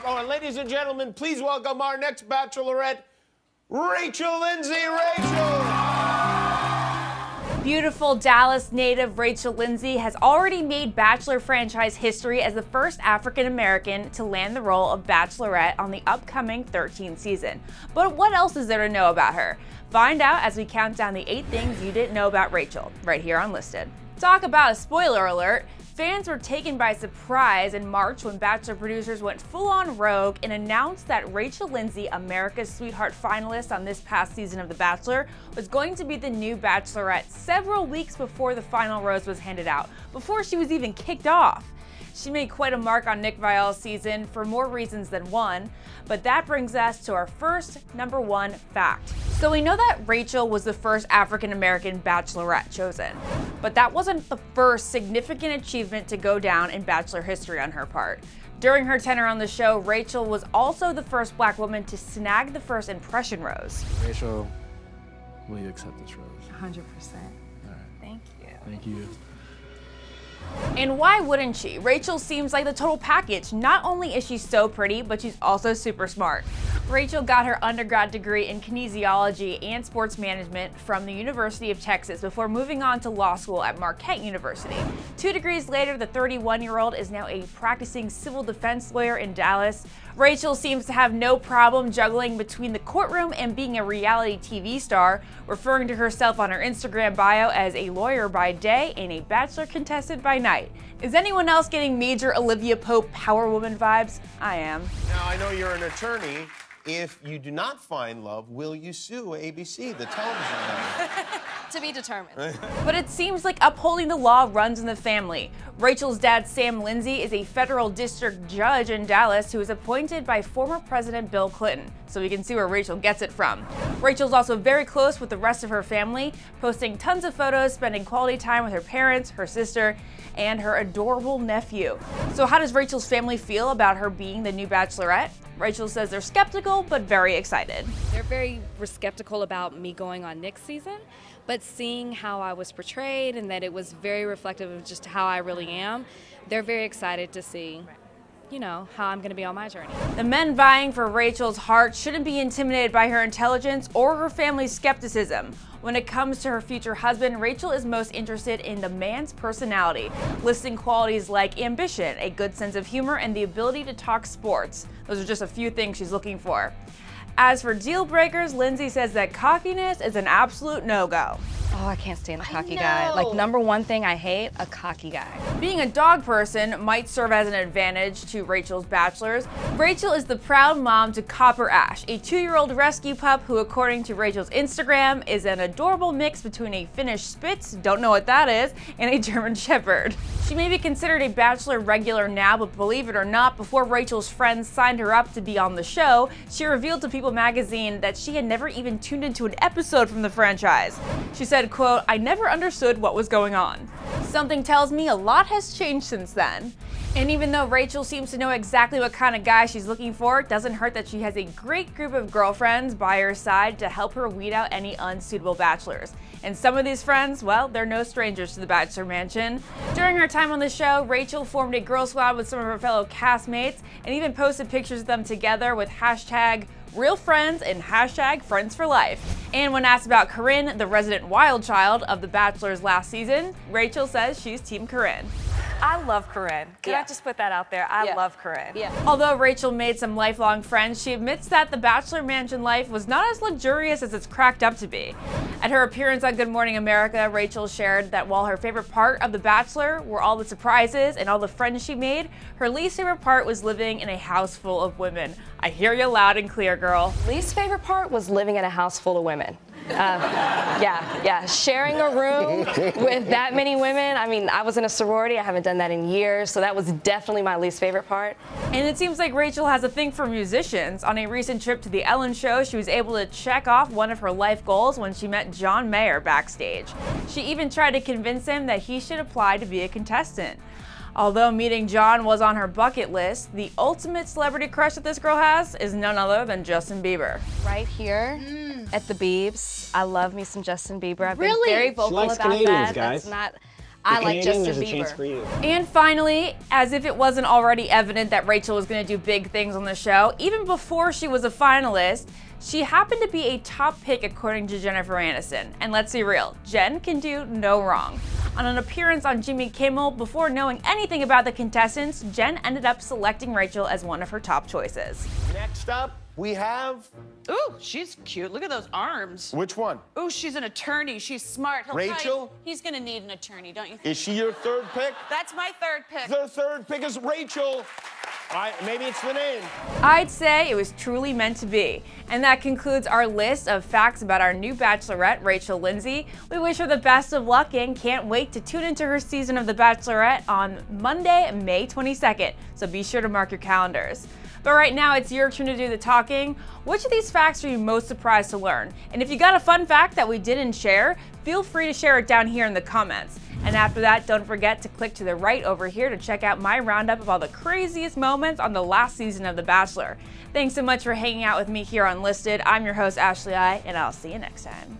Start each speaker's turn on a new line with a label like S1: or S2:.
S1: Oh, and ladies and gentlemen, please welcome our next bachelorette, Rachel Lindsay. Rachel!
S2: Beautiful Dallas native Rachel Lindsay has already made Bachelor franchise history as the first African-American to land the role of Bachelorette on the upcoming 13th season. But what else is there to know about her? Find out as we count down the 8 things you didn't know about Rachel, right here on Listed. Talk about a spoiler alert. Fans were taken by surprise in March when Bachelor producers went full-on rogue and announced that Rachel Lindsay, America's Sweetheart finalist on this past season of The Bachelor, was going to be the new Bachelorette several weeks before the final rose was handed out, before she was even kicked off. She made quite a mark on Nick Viall's season for more reasons than one, but that brings us to our first number 1 fact. So we know that Rachel was the first African-American Bachelorette chosen, but that wasn't the first significant achievement to go down in Bachelor history on her part. During her tenure on the show, Rachel was also the first Black woman to snag the first impression rose.
S3: Rachel, will you accept this rose?
S2: 100%.
S3: All right.
S2: Thank you.
S3: Thank you.
S2: And why wouldn't she? Rachel seems like the total package. Not only is she so pretty, but she's also super smart. Rachel got her undergrad degree in kinesiology and sports management from the University of Texas before moving on to law school at Marquette University. 2 degrees later, the 31-year-old is now a practicing civil defense lawyer in Dallas. Rachel seems to have no problem juggling between the courtroom and being a reality TV star, referring to herself on her Instagram bio as a lawyer by day and a Bachelor contestant by night. Is anyone else getting major Olivia Pope Power Woman vibes? I am.
S1: Now, I know you're an attorney. If you do not find love, will you sue ABC, the television network?
S4: To be determined.
S2: But it seems like upholding the law runs in the family. Rachel's dad, Sam Lindsay, is a federal district judge in Dallas who was appointed by former President Bill Clinton, so we can see where Rachel gets it from. Rachel's also very close with the rest of her family, posting tons of photos, spending quality time with her parents, her sister, and her adorable nephew. So how does Rachel's family feel about her being the new Bachelorette? Rachel says they're skeptical, but very excited.
S4: They're very skeptical about me going on Nick's season, but seeing how I was portrayed and that it was very reflective of just how I really am, they're very excited to see, you know, how I'm going to be on my journey.
S2: The men vying for Rachel's heart shouldn't be intimidated by her intelligence or her family's skepticism. When it comes to her future husband, Rachel is most interested in the man's personality, listing qualities like ambition, a good sense of humor, and the ability to talk sports. Those are just a few things she's looking for. As for deal breakers, Lindsay says that cockiness is an absolute no-go.
S4: Oh, I can't stand a cocky guy. Like, #1 thing I hate, a cocky guy.
S2: Being a dog person might serve as an advantage to Rachel's bachelors. Rachel is the proud mom to Copper Ash, a 2-year-old rescue pup who, according to Rachel's Instagram, is an adorable mix between a Finnish Spitz, don't know what that is, and a German Shepherd. She may be considered a Bachelor regular now, but believe it or not, before Rachel's friends signed her up to be on the show, she revealed to People magazine that she had never even tuned into an episode from the franchise. She said, quote, "I never understood what was going on. Something tells me a lot has changed since then." And even though Rachel seems to know exactly what kind of guy she's looking for, it doesn't hurt that she has a great group of girlfriends by her side to help her weed out any unsuitable bachelors. And some of these friends, well, they're no strangers to the Bachelor Mansion. During her time on the show, Rachel formed a girl squad with some of her fellow castmates and even posted pictures of them together with hashtag real friends and hashtag friends for life. And when asked about Corinne, the resident wild child of The Bachelor's last season, Rachel says she's Team Corinne.
S5: I love Corinne. Can I just put that out there? I love Corinne.
S2: Although Rachel made some lifelong friends, she admits that the Bachelor Mansion life was not as luxurious as it's cracked up to be. At her appearance on Good Morning America, Rachel shared that while her favorite part of The Bachelor were all the surprises and all the friends she made, her least favorite part was living in a house full of women. I hear you loud and clear, girl.
S6: Least favorite part was living in a house full of women. Sharing a room with that many women. I mean, I was in a sorority. I haven't done that in years, so that was definitely my least favorite part.
S2: And it seems like Rachel has a thing for musicians. On a recent trip to The Ellen Show, she was able to check off one of her life goals when she met John Mayer backstage. She even tried to convince him that he should apply to be a contestant. Although meeting John was on her bucket list, the ultimate celebrity crush that this girl has is none other than Justin Bieber.
S4: Right here at the Biebs, I love me some Justin Bieber. I've
S7: Really?
S4: been very vocal
S7: She likes
S4: about
S7: Canadians,
S4: that.
S7: guys.
S4: That's not.
S6: I like Justin
S7: there's a chance for
S6: Bieber.
S7: you.
S2: And finally, as if it wasn't already evident that Rachel was going to do big things on the show, even before she was a finalist, she happened to be a top pick according to Jennifer Aniston. And let's be real, Jen can do no wrong. On an appearance on Jimmy Kimmel, before knowing anything about the contestants, Jen ended up selecting Rachel as one of her top choices.
S1: Next up, we have...
S8: Ooh, she's cute. Look at those arms.
S1: Which one?
S8: Ooh, she's an attorney. She's smart.
S1: Rachel?
S8: He's gonna need an attorney, don't you think?
S1: Is she your third pick?
S8: That's my third pick.
S1: The third pick is Rachel. Maybe it's the name.
S2: I'd say it was truly meant to be. And that concludes our list of facts about our new Bachelorette, Rachel Lindsay. We wish her the best of luck and can't wait to tune into her season of The Bachelorette on Monday, May 22nd. So be sure to mark your calendars. But right now, it's your turn to do the talking. Which of these facts are you most surprised to learn? And if you got a fun fact that we didn't share, feel free to share it down here in the comments. And after that, don't forget to click to the right over here to check out my roundup of all the craziest moments on the last season of The Bachelor. Thanks so much for hanging out with me here on Listed. I'm your host, Ashley I, and I'll see you next time.